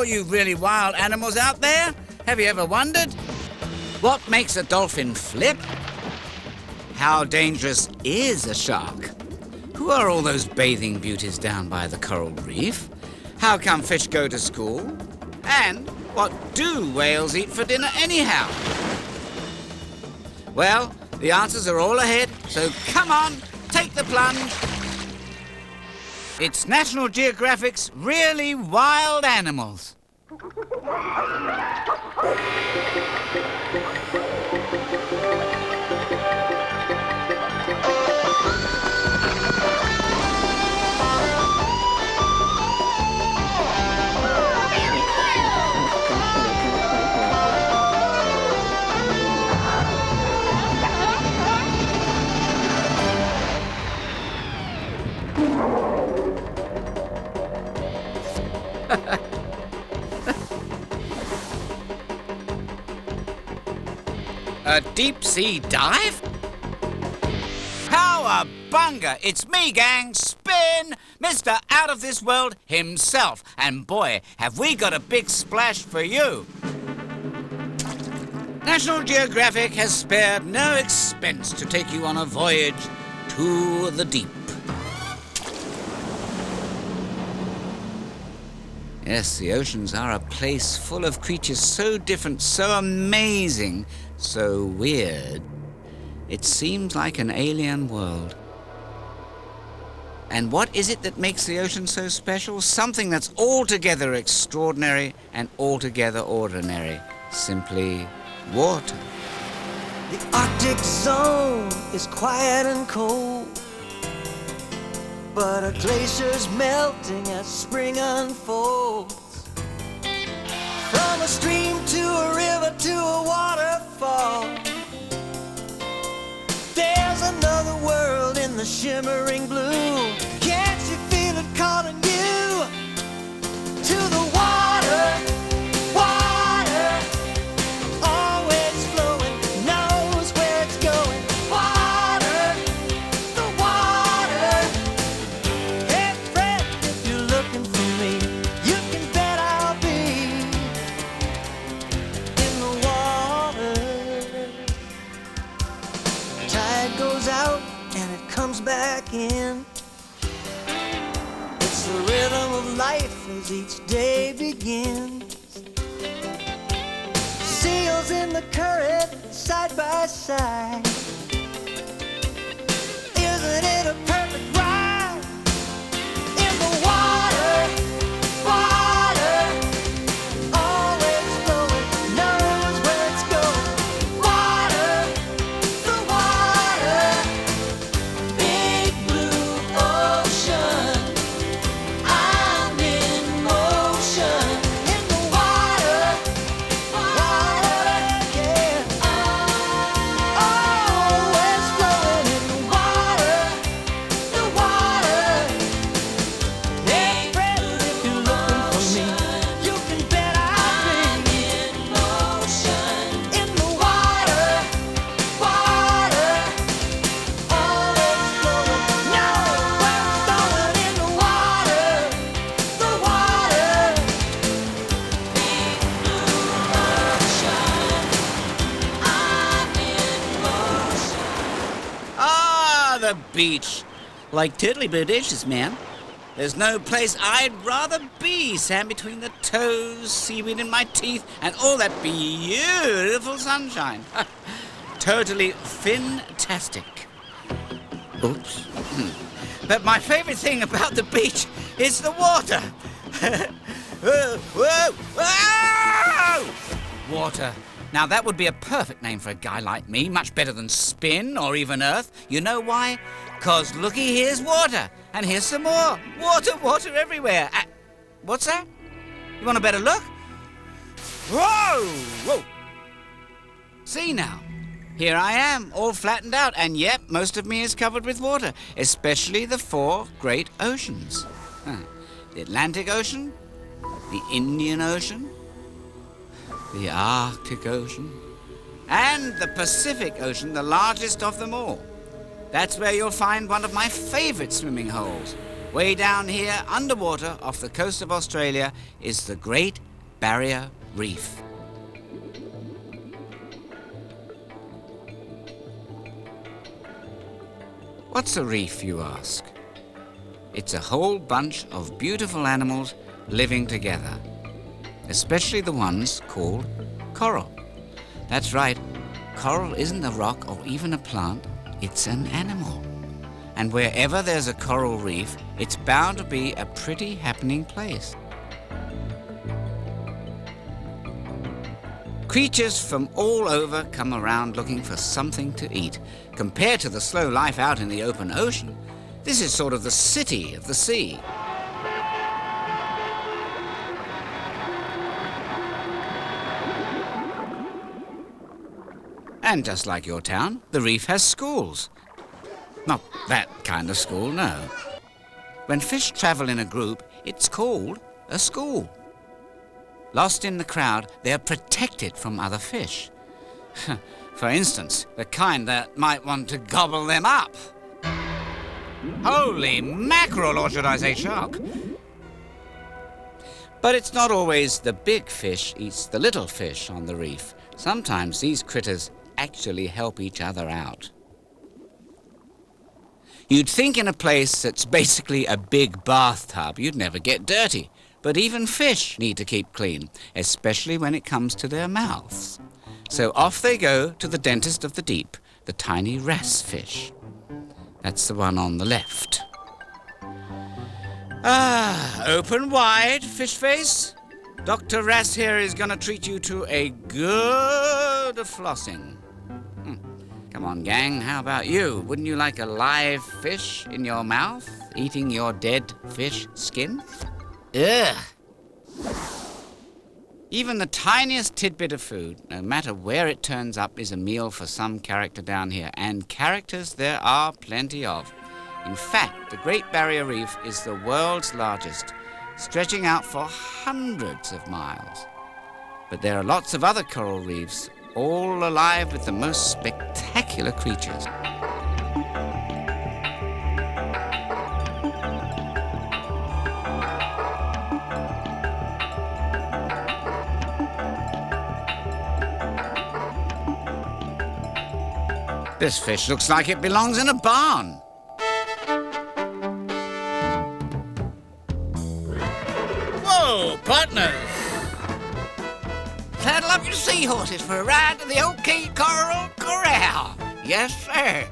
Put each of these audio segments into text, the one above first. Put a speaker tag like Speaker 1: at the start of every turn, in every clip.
Speaker 1: all you really wild animals out there, have you ever wondered? What makes a dolphin flip? How dangerous is a shark? Who are all those bathing beauties down by the coral reef? How come fish go to school? And what do whales eat for dinner anyhow? Well, the answers are all ahead, so come on, take the plunge. It's National Geographic's Really Wild Animals. A deep-sea dive? Cowabunga! It's me, gang, Spin, Mr. Out-of-This-World himself. And boy, have we got a big splash for you. National Geographic has spared no expense to take you on a voyage to the deep. Yes, the oceans are a place full of creatures so different, so amazing, so weird. It seems like an alien world. And what is it that makes the ocean so special? Something that's altogether extraordinary and altogether ordinary. Simply water.
Speaker 2: The Arctic zone is quiet and cold, but a glacier's melting as spring unfolds. From a stream to a river to a waterfall, there's another world in the shimmering blue. Can't you feel it calling you to the water? Water, always flowing, knows where it's going. Water, the water. Hey friend, if you're looking for me, you can bet I'll be in the water. Tide goes out and it comes back in. It's the rhythm of life as each day begins. Seals in the current, side by side. Isn't it a perfect ride? In the water, water, always flowing, knows where it's going. Water, the water, big blue ocean. I'm in motion in the water, water, yeah. Always flowing in the water, the water. Hey friend, if you're looking for me, you can bet I'll be in motion in the water, water. Always flowing, know where it's going in the water, the water. Big blue ocean, I'm in motion.
Speaker 1: Ah, the beach. Like totally bodacious, man. There's no place I'd rather be. Sand between the toes, seaweed in my teeth, and all that beautiful sunshine. Totally fantastic. Oops. But my favorite thing about the beach is the water. Whoa, whoa, whoa! Water. Now that would be a perfect name for a guy like me, much better than Spin or even Earth. You know why? 'Cause looky, here's water, and here's some more. Water, water everywhere. What's that? You want a better look? Whoa! Whoa! See now, here I am, all flattened out, and yep, most of me is covered with water, especially the four great oceans. The Atlantic Ocean, the Indian Ocean, the Arctic Ocean, and the Pacific Ocean, the largest of them all. That's where you'll find one of my favorite swimming holes. Way down here, underwater, off the coast of Australia, is the Great Barrier Reef. What's a reef, you ask? It's a whole bunch of beautiful animals living together, especially the ones called coral. That's right, coral isn't a rock or even a plant, it's an animal. And wherever there's a coral reef, it's bound to be a pretty happening place. Creatures from all over come around looking for something to eat. Compared to the slow life out in the open ocean, this is sort of the city of the sea. And just like your town, the reef has schools. Not that kind of school, no. When fish travel in a group, it's called a school. Lost in the crowd, they're protected from other fish. For instance, the kind that might want to gobble them up. Holy mackerel, or should I say shark? But it's not always the big fish eats the little fish on the reef. Sometimes these critters actually help each other out. You'd think in a place that's basically a big bathtub, you'd never get dirty. But even fish need to keep clean, especially when it comes to their mouths. So off they go to the dentist of the deep, the tiny wrasse fish. That's the one on the left. Open wide, fish face. Dr. Wrasse here is going to treat you to a good flossing. Come on, gang, how about you? Wouldn't you like a live fish in your mouth, eating your dead fish skin? Ugh. Even the tiniest tidbit of food, no matter where it turns up, is a meal for some character down here. And characters there are plenty of. In fact, the Great Barrier Reef is the world's largest, stretching out for hundreds of miles. But there are lots of other coral reefs, all alive with the most spectacular creatures. This fish looks like it belongs in a barn. Whoa, partners! Saddle up your seahorses for a ride to the OK Coral Corral. Yes, sir.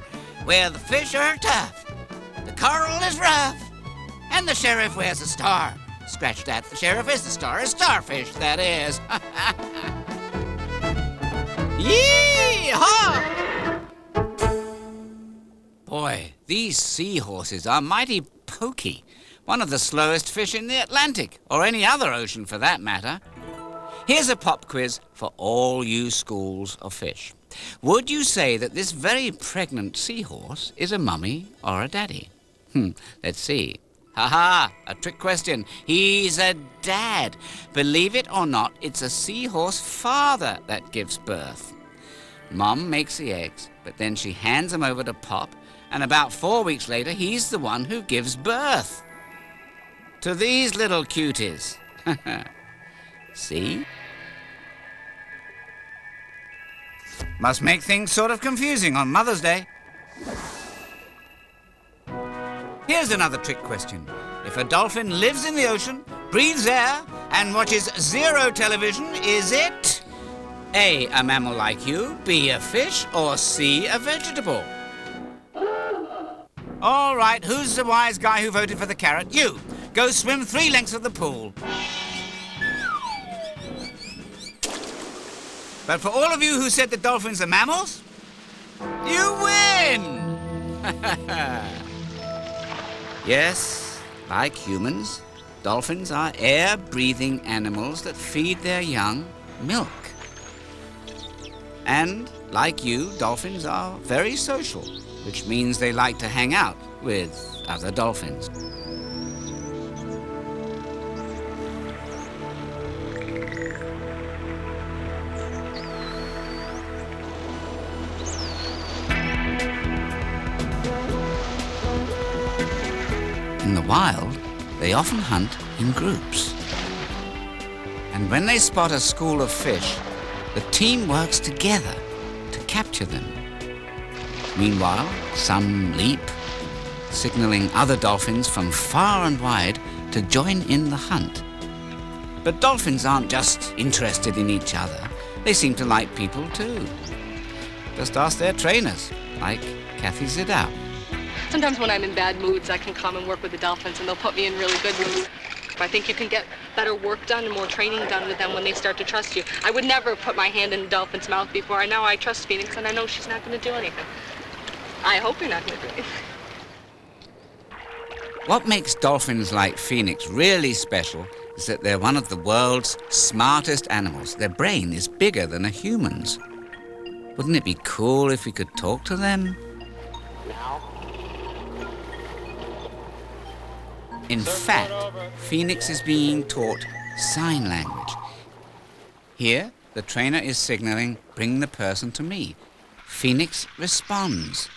Speaker 1: Where the fish are tough, the coral is rough, and the sheriff wears a star. Scratch that, the sheriff is the star, a starfish, that is. Yee-haw! Boy, these seahorses are mighty pokey. One of the slowest fish in the Atlantic, or any other ocean for that matter. Here's a pop quiz for all you schools of fish. Would you say that this very pregnant seahorse is a mummy or a daddy? Let's see. Ha-ha, a trick question. He's a dad. Believe it or not, it's a seahorse father that gives birth. Mom makes the eggs, but then she hands them over to Pop, and about 4 weeks later, he's the one who gives birth to these little cuties. See? Must make things sort of confusing on Mother's Day. Here's another trick question. If a dolphin lives in the ocean, breathes air, and watches zero television, is it A, a mammal like you, B, a fish, or C, a vegetable? All right, who's the wise guy who voted for the carrot? You. Go swim 3 lengths of the pool. But for all of you who said that dolphins are mammals, you win! Yes, like humans, dolphins are air-breathing animals that feed their young milk. And, like you, dolphins are very social, which means they like to hang out with other dolphins. In the wild, they often hunt in groups. And And when they spot a school of fish, the team works together to capture them. Meanwhile, some leap, signaling other dolphins from far and wide to join in the hunt. But dolphins aren't just interested in each other. They seem to like people too. Just ask their trainers, like Kathy Zidau.
Speaker 3: Sometimes when I'm in bad moods, I can come and work with the dolphins, and they'll put me in really good moods. I think you can get better work done and more training done with them when they start to trust you. I would never put my hand in a dolphin's mouth before. Now I trust Phoenix, and I know she's not going to do anything. I hope you're not going to do anything.
Speaker 1: What makes dolphins like Phoenix really special is that they're one of the world's smartest animals. Their brain is bigger than a human's. Wouldn't it be cool if we could talk to them? In fact, Phoenix is being taught sign language. Here, the trainer is signaling, "Bring the person to me." Phoenix responds.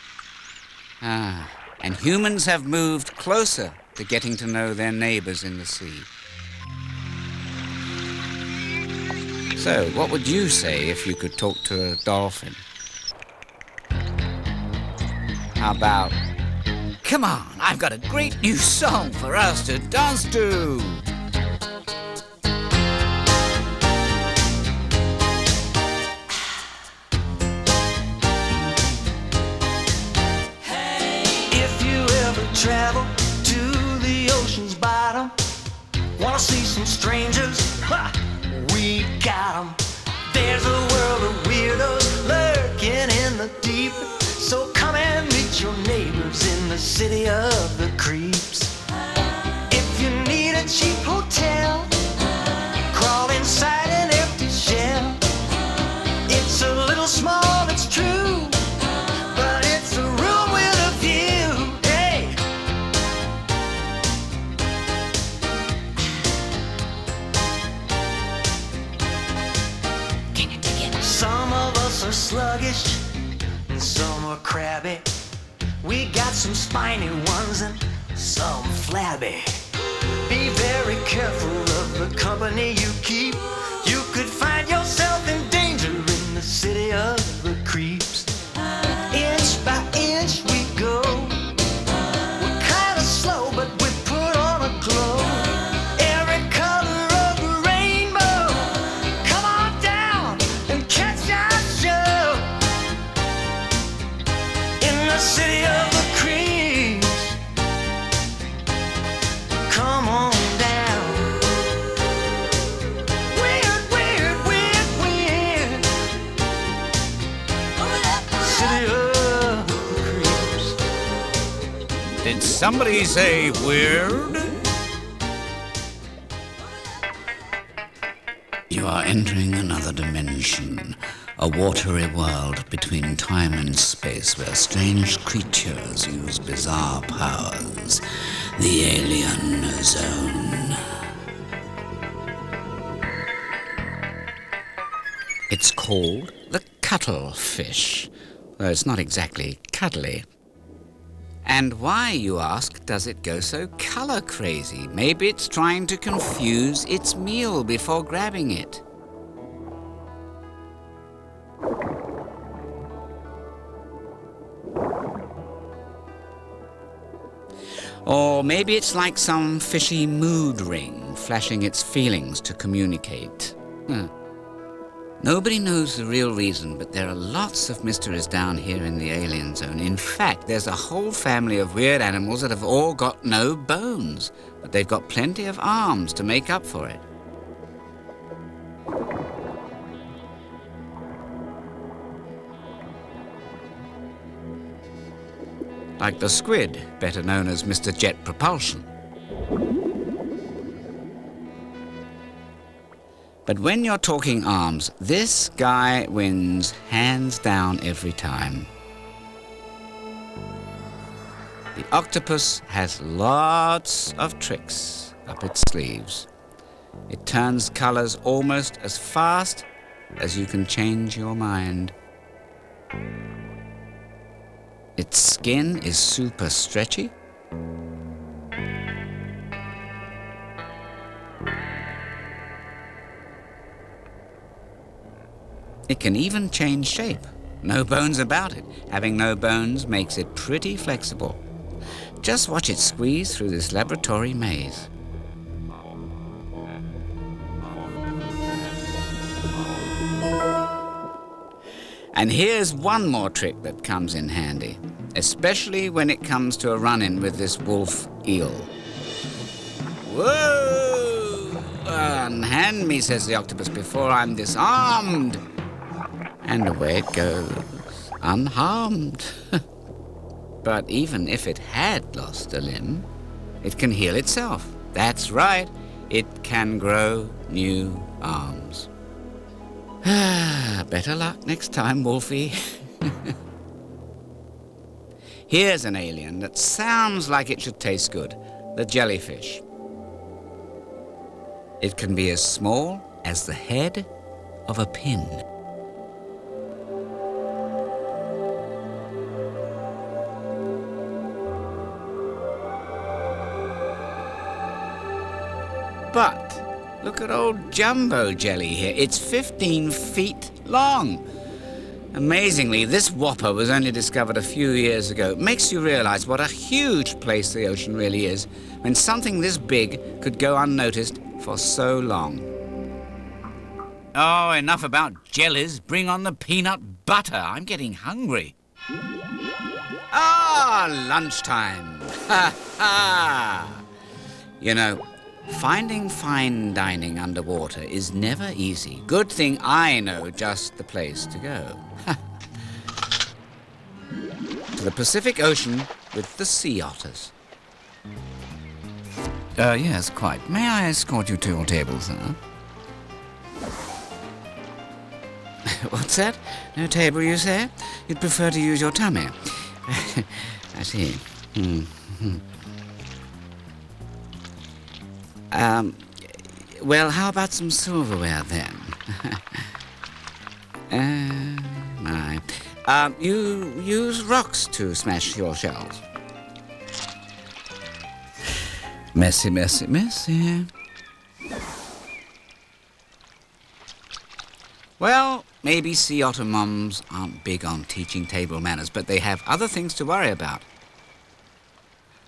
Speaker 1: And humans have moved closer to getting to know their neighbors in the sea. So, what would you say if you could talk to a dolphin? How about, "Come on, I've got a great new song for us to dance to."
Speaker 2: If you ever travel to the ocean's bottom, wanna see some strangers? Ha! We got 'em. There's a world of weirdos lurking in the deep. So come and meet your neighbors in the city of the creeps. If you need a cheap hotel, crawl inside an empty shell. It's a little small, it's true, but it's a room with a view. Hey! Can you dig it? Some of us are sluggish, and some are crabby. We got some spiny ones and some flabby. Be very careful of the company you keep. You could find yourself in danger in the city of the creeps. Inch by inch we go. We're kind of slow, but we put on a glow. Every color of the rainbow. Come on down and catch our show. In the city of the creeps. Come on down. Weird, weird, weird, weird. City of the creeps.
Speaker 1: Did somebody say weird? You are entering another dimension, a watery world between time and space where strange creatures use bizarre powers. The alien zone. It's called the cuttlefish, though it's not exactly cuddly. And why, you ask, does it go so color crazy? Maybe it's trying to confuse its meal before grabbing it. Or maybe it's like some fishy mood ring, flashing its feelings to communicate. Nobody knows the real reason, but there are lots of mysteries down here in the alien zone. In fact, there's a whole family of weird animals that have all got no bones, but they've got plenty of arms to make up for it. Like the squid, better known as Mr. Jet Propulsion. But when you're talking arms, this guy wins hands down every time. The octopus has lots of tricks up its sleeves. It turns colors almost as fast as you can change your mind. Its skin is super stretchy. It can even change shape. No bones about it. Having no bones makes it pretty flexible. Just watch it squeeze through this laboratory maze. And here's one more trick that comes in handy, especially when it comes to a run-in with this wolf eel. Whoa! Unhand me, says the octopus, before I'm disarmed. And away it goes, unharmed. But even if it had lost a limb, it can heal itself. That's right, it can grow new arms. Better luck next time, Wolfie. Here's an alien that sounds like it should taste good, the jellyfish. It can be as small as the head of a pin. But look at old Jumbo Jelly here. It's 15 feet long. Amazingly, this whopper was only discovered a few years ago. It makes you realize what a huge place the ocean really is when something this big could go unnoticed for so long. Oh, enough about jellies. Bring on the peanut butter. I'm getting hungry. Ah, lunchtime. Ha ha! You know, finding fine dining underwater is never easy. Good thing I know just the place to go. To the Pacific Ocean with the sea otters. Yes, quite. May I escort you to your table, sir? What's that? No table, you say? You'd prefer to use your tummy? I see. Well, how about some silverware, then? My. You use rocks to smash your shells. Messy, messy, messy. Well, maybe sea otter mums aren't big on teaching table manners, but they have other things to worry about.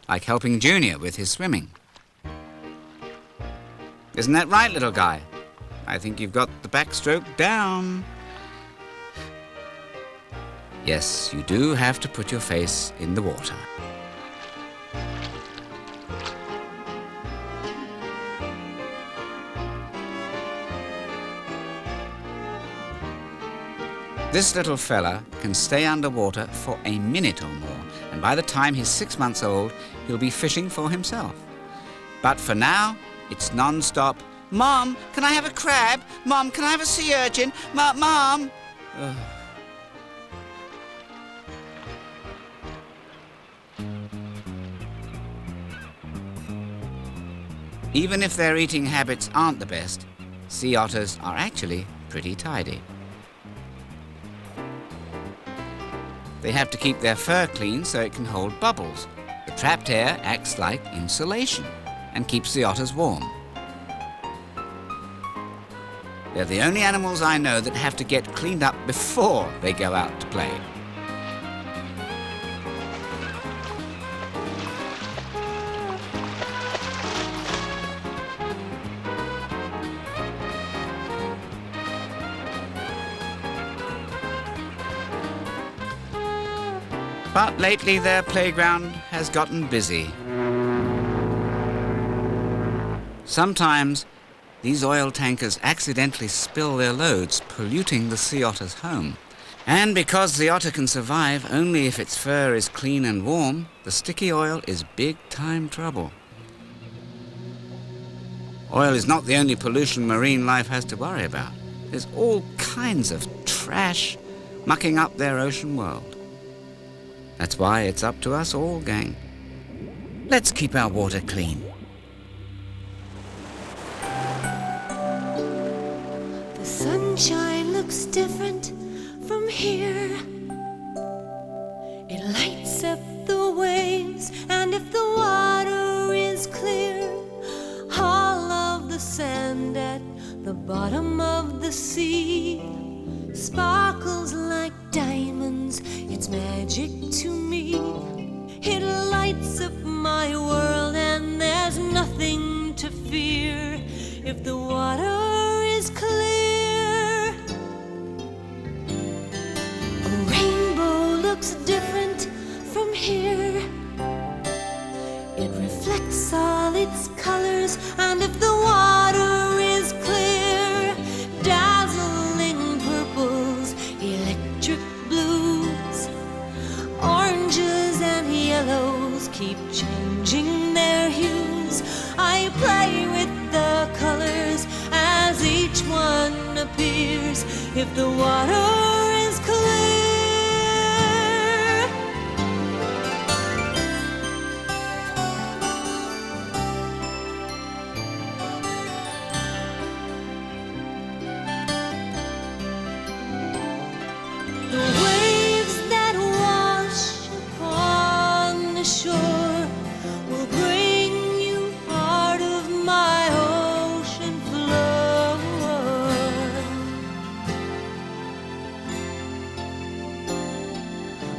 Speaker 1: Like helping Junior with his swimming. Isn't that right, little guy? I think you've got the backstroke down. Yes, you do have to put your face in the water. This little fella can stay underwater for a minute or more, and by the time he's 6 months old, he'll be fishing for himself. But for now, it's non-stop. Mom, can I have a crab? Mom, can I have a sea urchin? Mom! Ugh. Even if their eating habits aren't the best, sea otters are actually pretty tidy. They have to keep their fur clean so it can hold bubbles. The trapped air acts like insulation and keeps the otters warm. They're the only animals I know that have to get cleaned up before they go out to play. But lately their playground has gotten busy. Sometimes these oil tankers accidentally spill their loads, polluting the sea otter's home. And because the otter can survive only if its fur is clean and warm, the sticky oil is big-time trouble. Oil is not the only pollution marine life has to worry about. There's all kinds of trash mucking up their ocean world. That's why it's up to us all, gang. Let's keep our water clean.
Speaker 4: The sunshine looks different from here. It lights up the waves, and if the water is clear, all of the sand at the bottom of the sea if the water is clear. A rainbow looks different from here. It reflects all its colors, and if the water is clear, dazzling purples, electric blues, oranges and yellows keep changing their hues. I play with the colors as each one appears, if the water is clear. The waves that wash upon the shore will bring you part of my ocean floor.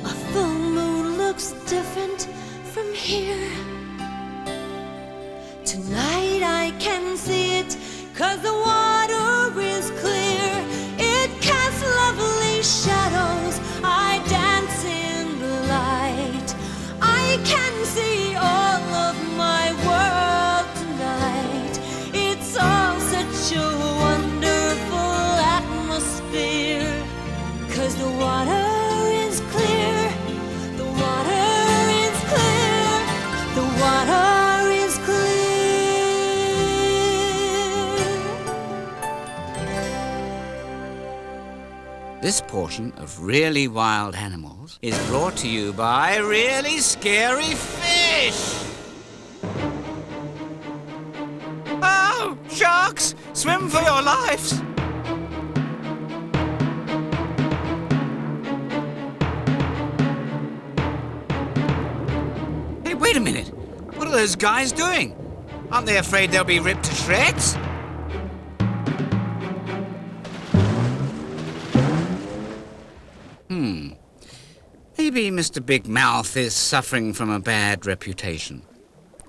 Speaker 4: A full moon looks different from here. Tonight I can see it, 'cause the water is clear. It casts lovely shadows. I dance in the light. I can see all of my world tonight. It's all such a wonderful atmosphere, 'cause the water is clear. The water is clear. The water is clear.
Speaker 1: This portion of Really Wild Animals is brought to you by Really Scary Fish. Oh, sharks! Swim for your lives! Hey, wait a minute. What are those guys doing? Aren't they afraid they'll be ripped to shreds? Maybe Mr. Big Mouth is suffering from a bad reputation.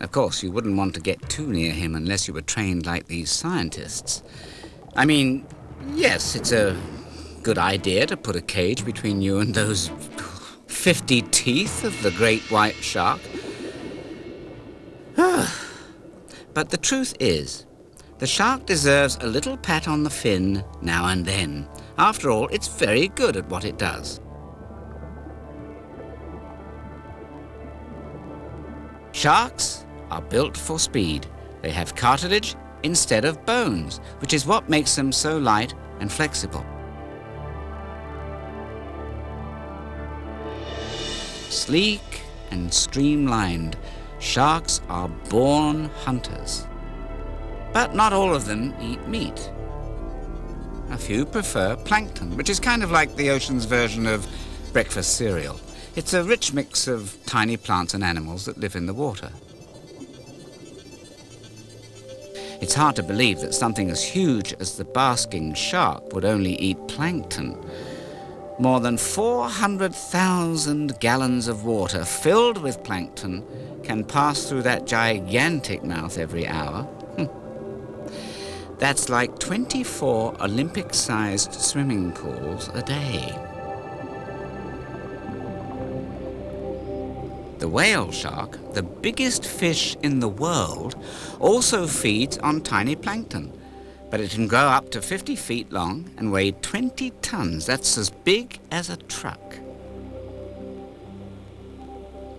Speaker 1: Of course, you wouldn't want to get too near him unless you were trained like these scientists. I mean, yes, it's a good idea to put a cage between you and those 50 teeth of the great white shark. But the truth is, the shark deserves a little pat on the fin now and then. After all, it's very good at what it does. Sharks are built for speed. They have cartilage instead of bones, which is what makes them so light and flexible. Sleek and streamlined, sharks are born hunters. But not all of them eat meat. A few prefer plankton, which is kind of like the ocean's version of breakfast cereal. It's a rich mix of tiny plants and animals that live in the water. It's hard to believe that something as huge as the basking shark would only eat plankton. More than 400,000 gallons of water filled with plankton can pass through that gigantic mouth every hour. That's like 24 Olympic-sized swimming pools a day. The whale shark, the biggest fish in the world, also feeds on tiny plankton, but it can grow up to 50 feet long and weigh 20 tons. That's as big as a truck.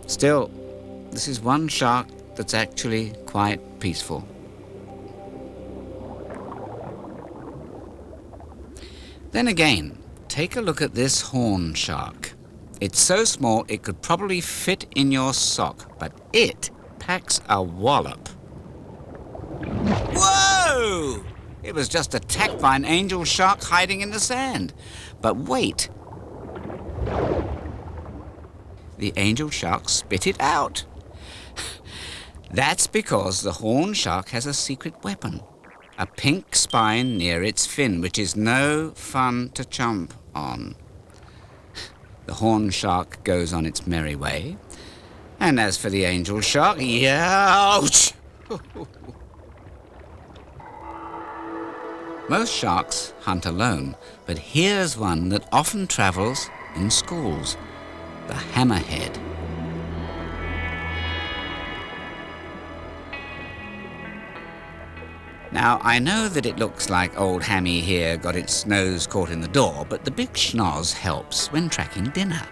Speaker 1: Still, this is one shark that's actually quite peaceful. Then again, take a look at this horn shark. It's so small it could probably fit in your sock, but it packs a wallop. Whoa! It was just attacked by an angel shark hiding in the sand. But wait. The angel shark spit it out. That's because the horn shark has a secret weapon. A pink spine near its fin, which is no fun to chomp on. The horn shark goes on its merry way. And as for the angel shark, ouch! Most sharks hunt alone, but here's one that often travels in schools, the hammerhead. Now, I know that it looks like old Hammy here got its nose caught in the door, but the big schnoz helps when tracking dinner.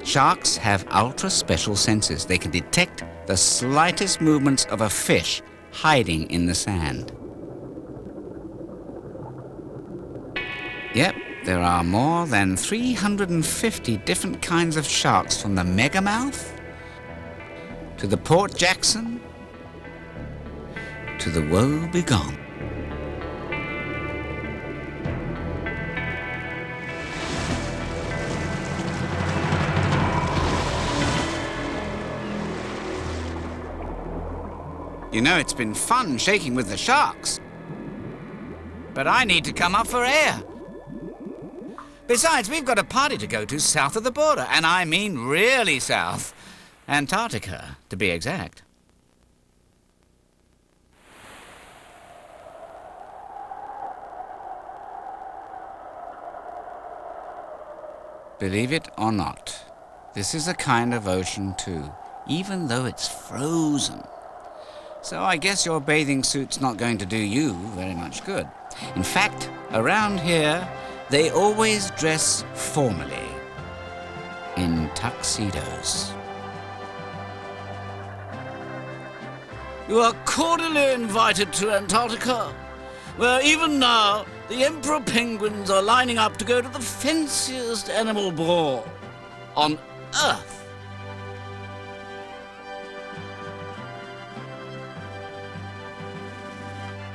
Speaker 1: Sharks have ultra-special senses. They can detect the slightest movements of a fish hiding in the sand. Yep, there are more than 350 different kinds of sharks, from the megamouth to the Port Jackson to the woe-begone. You know, it's been fun shaking with the sharks, but I need to come up for air. Besides, we've got a party to go to south of the border, and I mean really south. Antarctica, to be exact. Believe it or not, this is a kind of ocean too, even though it's frozen. So I guess your bathing suit's not going to do you very much good. In fact, around here, they always dress formally in tuxedos. You are cordially invited to Antarctica, where even now the emperor penguins are lining up to go to the fanciest animal ball on Earth.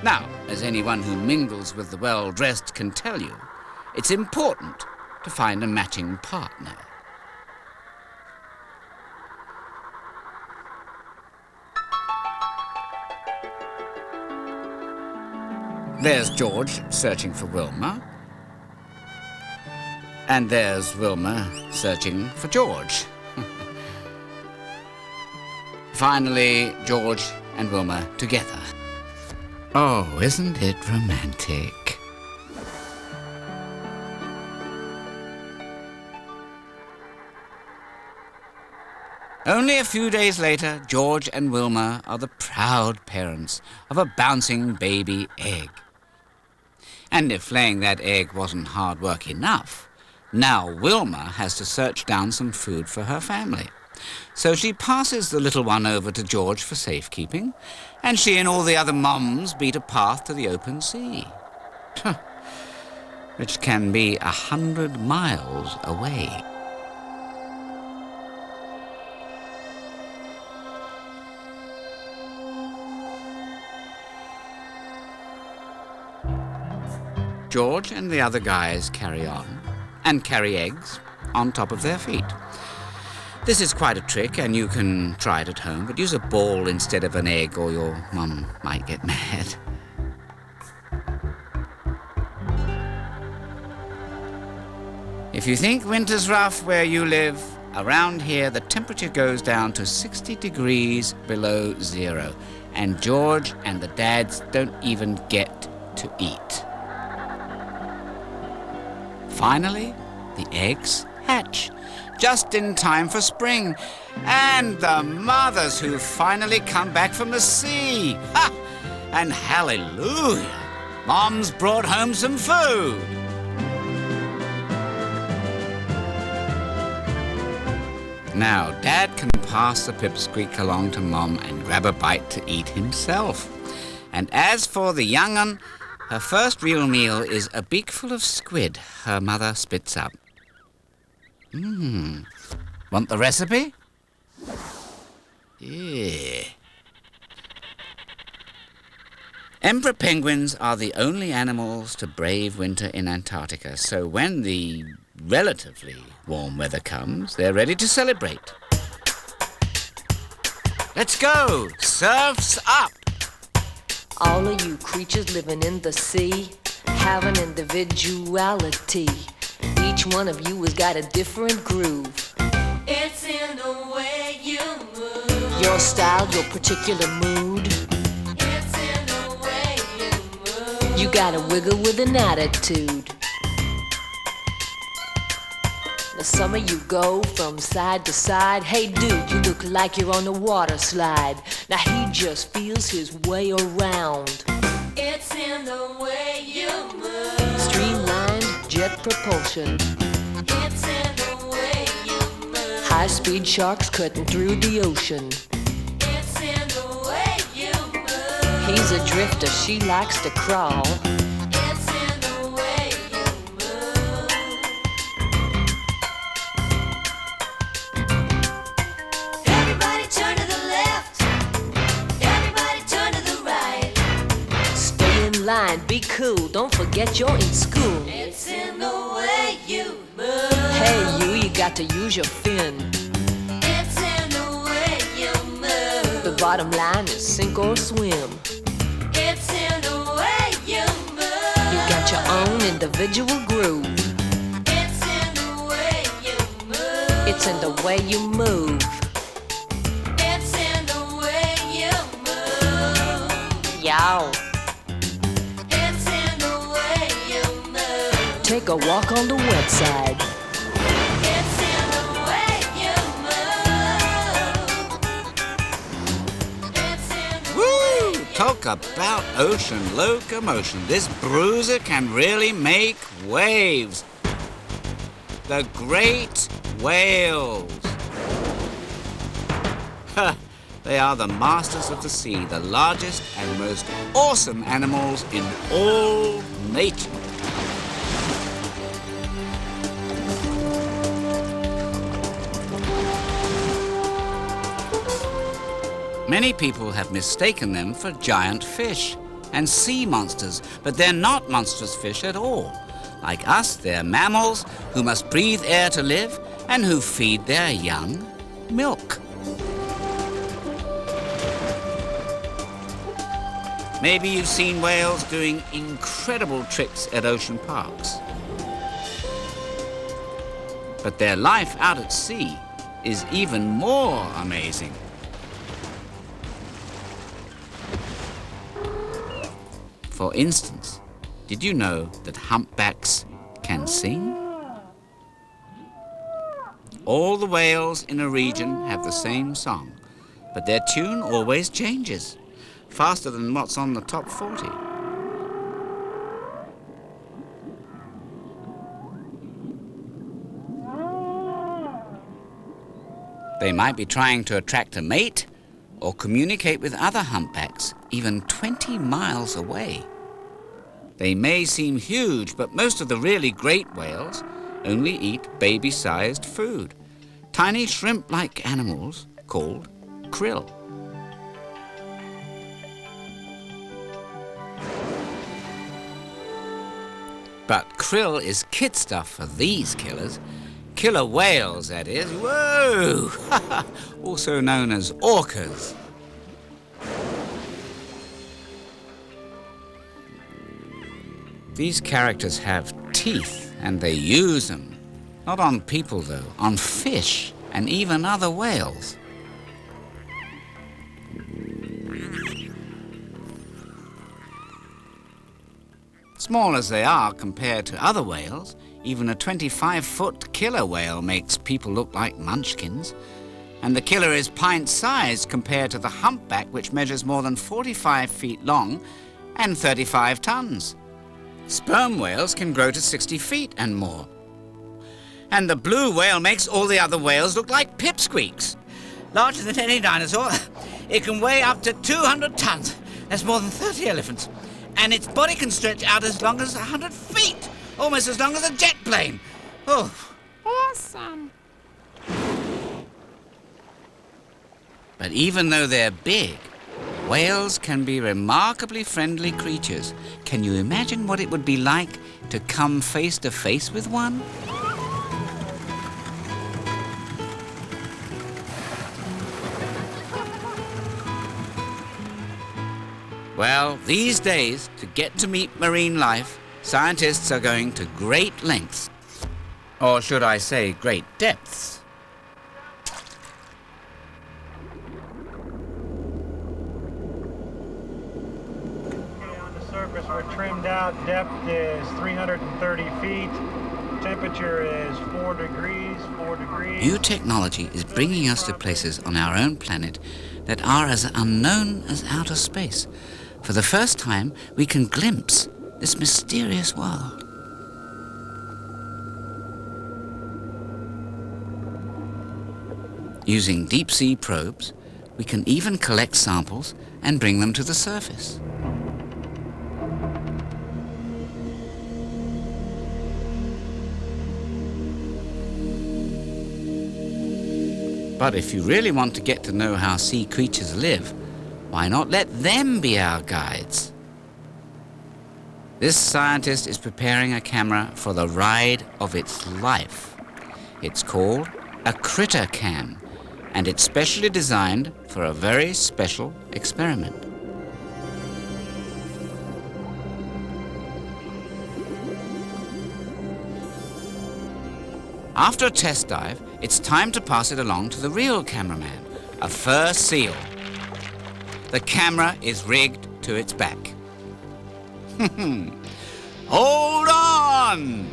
Speaker 1: Now, as anyone who mingles with the well-dressed can tell you, it's important to find a matching partner. There's George searching for Wilma. And there's Wilma searching for George. Finally, George and Wilma together. Oh, isn't it romantic? Only a few days later, George and Wilma are the proud parents of a bouncing baby egg. And if laying that egg wasn't hard work enough, now Wilma has to search down some food for her family. So she passes the little one over to George for safekeeping, and she and all the other mums beat a path to the open sea, which can be 100 miles away. George and the other guys carry on, and carry eggs on top of their feet. This is quite a trick, and you can try it at home, but use a ball instead of an egg or your mum might get mad. If you think winter's rough where you live, around here the temperature goes down to 60 degrees below zero, and George and the dads don't even get to eat. Finally, the eggs hatch, just in time for spring. And the mothers who finally come back from the sea. Ha! And hallelujah, Mom's brought home some food. Now, Dad can pass the pipsqueak along to Mom and grab a bite to eat himself. And as for the young un, her first real meal is a beakful of squid her mother spits up. Want the recipe? Yeah. Emperor penguins are the only animals to brave winter in Antarctica, so when the relatively warm weather comes, they're ready to celebrate. Let's go! Surf's up!
Speaker 5: All of you creatures living in the sea have an individuality. Each one of you has got a different groove.
Speaker 4: It's in the way you move.
Speaker 5: Your style, your particular mood.
Speaker 4: It's in the way
Speaker 5: You gotta wiggle with an attitude. Now some of you go from side to side. Hey dude, you look like you're on a water slide. Now he just feels his way around.
Speaker 4: It's in the way you move.
Speaker 5: Streamlined jet propulsion.
Speaker 4: It's in the way you move.
Speaker 5: High-speed sharks cutting through the ocean.
Speaker 4: It's in the way you move.
Speaker 5: He's a drifter, she likes to crawl.
Speaker 4: It's in the way you move. Everybody turn to the left. Everybody turn to the right.
Speaker 5: Stay in line, be cool, don't forget you're in school.
Speaker 4: It's in the way you move.
Speaker 5: Hey you got to use your fin.
Speaker 4: It's in the way you move.
Speaker 5: The bottom line is sink or swim.
Speaker 4: It's in the way you move.
Speaker 5: You got your own individual groove.
Speaker 4: It's in the way you move.
Speaker 5: It's in the way you move.
Speaker 4: It's in the way you move.
Speaker 5: Yow.
Speaker 4: It's in the way you move.
Speaker 5: Take a walk on the wet side.
Speaker 4: It's in the way you move. It's in the
Speaker 1: Woo!
Speaker 4: way you
Speaker 1: Talk about ocean locomotion. This bruiser can really make waves. The great whales. Ha! They are the masters of the sea, the largest and most awesome animals in all nature. Many people have mistaken them for giant fish and sea monsters, but they're not monstrous fish at all. Like us, they're mammals who must breathe air to live and who feed their young milk. Maybe you've seen whales doing incredible tricks at ocean parks. But their life out at sea is even more amazing. For instance, did you know that humpbacks can sing? All the whales in a region have the same song, but their tune always changes, faster than what's on the top 40. They might be trying to attract a mate or communicate with other humpbacks, even 20 miles away. They may seem huge, but most of the really great whales only eat baby-sized food, tiny shrimp-like animals called krill. But krill is kid stuff for these killers. Killer whales, that is. Whoa! Also known as orcas. These characters have teeth, and they use them. Not on people, though, on fish and even other whales. Small as they are compared to other whales, even a 25-foot killer whale makes people look like munchkins. And the killer is pint-sized compared to the humpback, which measures more than 45 feet long and 35 tons. Sperm whales can grow to 60 feet and more. And the blue whale makes all the other whales look like pipsqueaks. Larger than any dinosaur, it can weigh up to 200 tons. That's more than 30 elephants. And its body can stretch out as long as 100 feet, almost as long as a jet plane. Oh, awesome. But even though they're big, whales can be remarkably friendly creatures. Can you imagine what it would be like to come face to face with one? Well, these days, to get to meet marine life, scientists are going to great lengths. Or should I say great depths.
Speaker 6: On the surface, we're trimmed out, depth is 330 feet. Temperature is 4 degrees, 4 degrees.
Speaker 1: New technology is bringing us to places on our own planet that are as unknown as outer space. For the first time, we can glimpse this mysterious world. Using deep-sea probes, we can even collect samples and bring them to the surface. But if you really want to get to know how sea creatures live, why not let them be our guides? This scientist is preparing a camera for the ride of its life. It's called a critter cam, and it's specially designed for a very special experiment. After a test dive, it's time to pass it along to the real cameraman, a fur seal. The camera is rigged to its back. Hold on!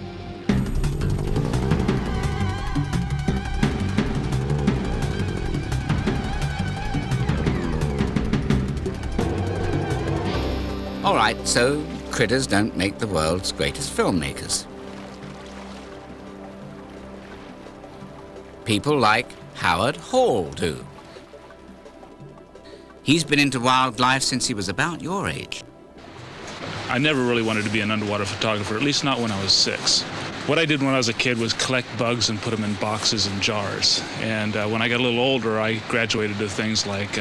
Speaker 1: All right, so critters don't make the world's greatest filmmakers. People like Howard Hall do. He's been into wildlife since he was about your age.
Speaker 7: I never really wanted to be an underwater photographer, at least not when I was 6. What I did when I was a kid was collect bugs and put them in boxes and jars. And when I got a little older, I graduated to things like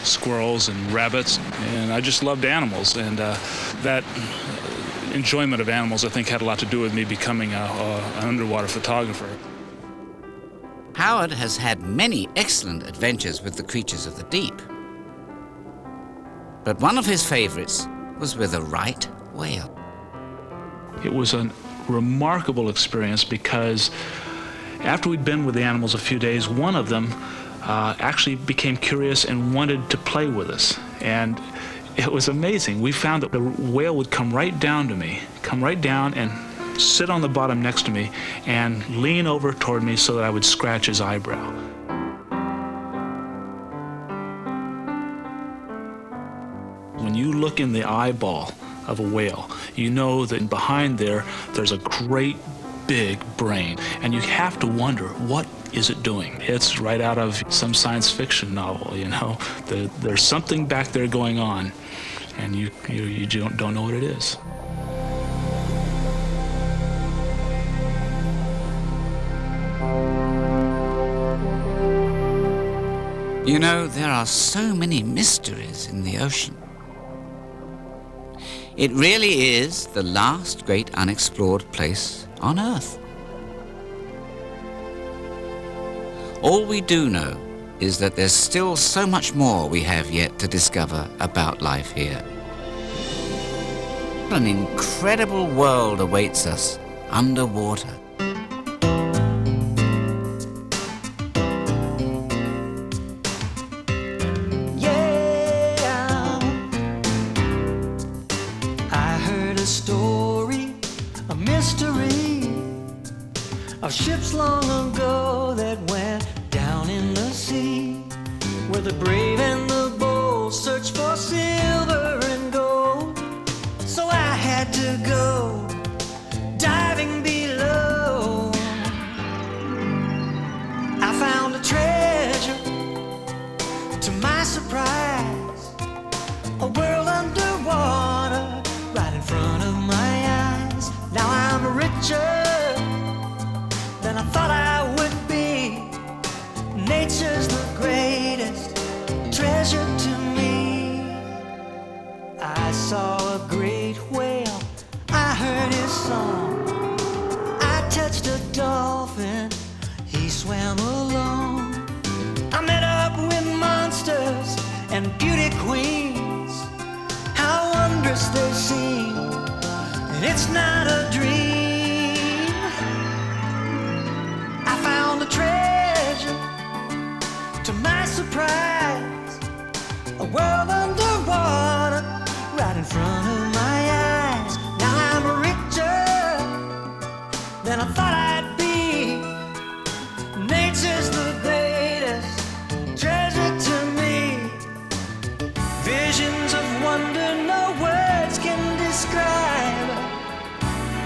Speaker 7: squirrels and rabbits, and I just loved animals. And that enjoyment of animals, I think, had a lot to do with me becoming an underwater photographer.
Speaker 1: Howard has had many excellent adventures with the creatures of the deep. But one of his favorites was with a right whale.
Speaker 7: It was a remarkable experience because after we'd been with the animals a few days, one of them actually became curious and wanted to play with us. And it was amazing. We found that the whale would come right down to me, come right down and sit on the bottom next to me and lean over toward me so that I would scratch his eyebrow. When you look in the eyeball of a whale, you know that behind there's a great big brain, and you have to wonder, what is it doing? It's right out of some science fiction novel, you know. There's something back there going on, and you don't know what it is.
Speaker 1: You know, there are so many mysteries in the ocean. It really is the last great unexplored place on Earth. All we do know is that there's still so much more we have yet to discover about life here. An incredible world awaits us underwater.
Speaker 2: Of ships long ago that went down in the sea, where the brave and the bold search for silver and gold. So I had to go diving below. I found a treasure, to my surprise, a world underwater right in front of my eyes. Now I'm richer than I thought I would be. Nature's the greatest treasure to me. I saw a great whale, I heard his song. I touched a dolphin, he swam along. I met up with monsters and beauty queens. How wondrous they seem, and it's not a dream. Treasure, to my surprise, a world underwater right in front of my eyes. than I thought I'd be. Nature's the greatest treasure to me. Visions of wonder no words can describe.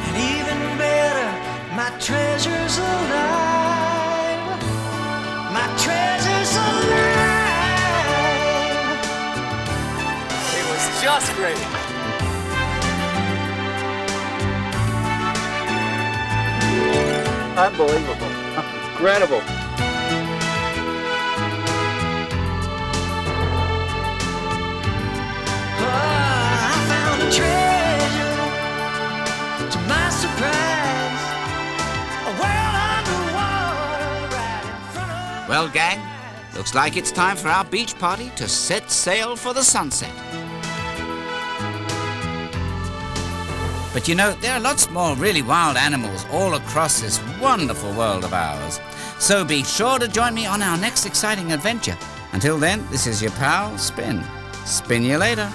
Speaker 2: And even better, my treasure's alive. My treasure's alive.
Speaker 8: It was just great. Unbelievable. Incredible.
Speaker 2: I found a treasure, to my surprise, a world underwater right in front of
Speaker 1: Well, gang, looks like it's time for our beach party to set sail for the sunset. But you know, there are lots more really wild animals all across this wonderful world of ours. So be sure to join me on our next exciting adventure. Until then, this is your pal, Spin. Spin you later.